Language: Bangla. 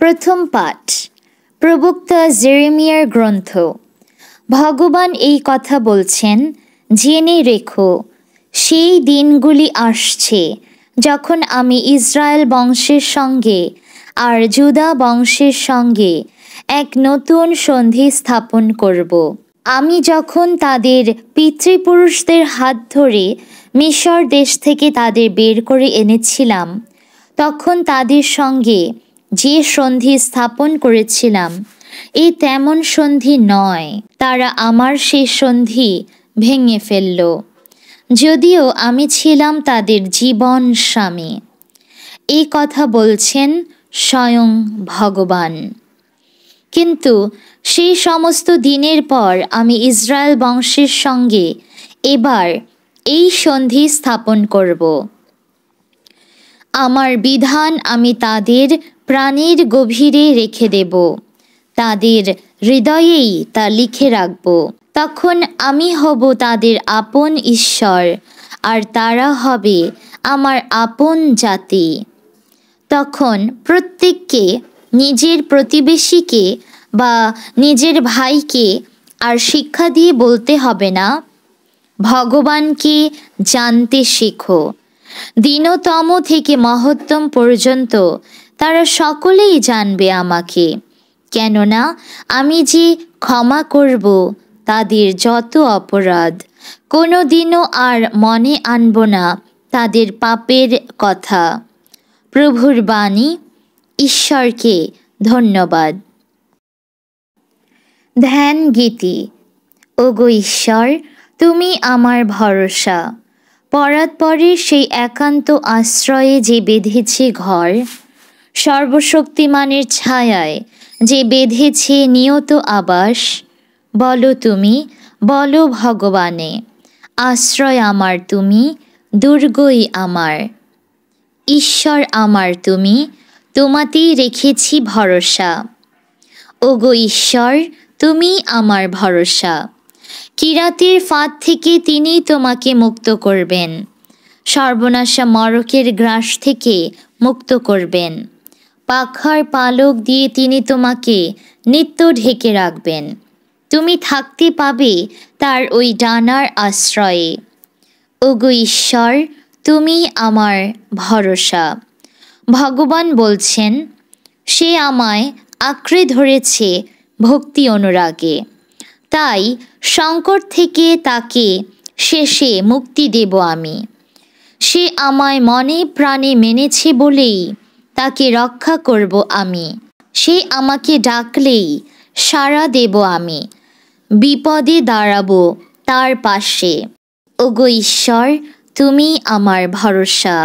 প্রথম পাঠ প্রবক্তা জেরেমিয়ার গ্রন্থ। ভগবান এই কথা বলছেন, জেনে রেখো, সেই দিনগুলি আসছে যখন আমি ইসরায়েল বংশের সঙ্গে আর জুদা বংশের সঙ্গে এক নতুন সন্ধি স্থাপন করব। আমি যখন তাদের পিতৃপুরুষদের হাত ধরে মিশর দেশ থেকে তাদের বের করে এনেছিলাম, তখন তাদের সঙ্গে যে সন্ধি স্থাপন করেছিলাম, এই তেমন সন্ধি নয়। তারা আমার সেই সন্ধি ভেঙে ফেলল, যদিও আমি ছিলাম তাদের জীবন স্বামী। এই কথা বলছেন স্বয়ং ভগবান। কিন্তু সেই সমস্ত দিনের পর আমি ইসরায়েল বংশের সঙ্গে এবার এই সন্ধি স্থাপন করব। আমার বিধান আমি তাদের প্রাণের গভীরে রেখে দেব, তাদের হৃদয়েই তা লিখে রাখব। তখন আমি হব তাদের আপন ঈশ্বর, আর তারা হবে আমার আপন জাতি। তখন প্রত্যেককে নিজের প্রতিবেশীকে বা নিজের ভাইকে আর শিক্ষা দিয়ে বলতে হবে না, ভগবানকে জানতে শেখো। দীনতম থেকে মহত্তম পর্যন্ত তারা সকলেই জানবে আমাকে, কেননা আমি যে ক্ষমা করব তাদের যত অপরাধ, কোনো দিনও আর মনে আনব না তাদের পাপের কথা। প্রভুর বাণী। ঈশ্বরকে ধন্যবাদ। ধ্যান গীতি। ওগো ঈশ্বর, তুমি আমার ভরসা, পরাৎপরের সেই একান্ত আশ্রয়ে যে বেঁধেছে ঘর, সর্বশক্তিমানের ছায়ায় যে বেঁধেছে নিয়ত আবাস। বলো তুমি, বলো ভগবানে, আশ্রয় আমার তুমি, দুর্গই আমার। ঈশ্বর আমার তুমি, তোমাতেই রেখেছি ভরসা। ওগো ঈশ্বর, তুমি আমার ভরসা। কিরাতের ফাঁদ থেকে তিনি তোমাকে মুক্ত করবেন, সর্বনাশা মরকের গ্রাস থেকে মুক্ত করবেন। পাখার পালক দিয়ে তিনি তোমাকে নিত্য ঢেকে রাখবেন, তুমি থাকতে পাবে তার ওই ডানার আশ্রয়ে। ওগো ঈশ্বর, তুমি আমার ভরসা। ভগবান বলছেন, সে আমায় আঁকড়ে ধরেছে ভক্তি অনুরাগে, তাই সংকট থেকে তাকে শেষে মুক্তি দেব আমি। সে আমায় মনে প্রাণে মেনেছে বলেই তাকে রক্ষা করব আমি। সে আমাকে ডাকলেই সাড়া দেব আমি, বিপদে দাঁড়াবো তার পাশে। ওগো ঈশ্বর, তুমি আমার ভরসা।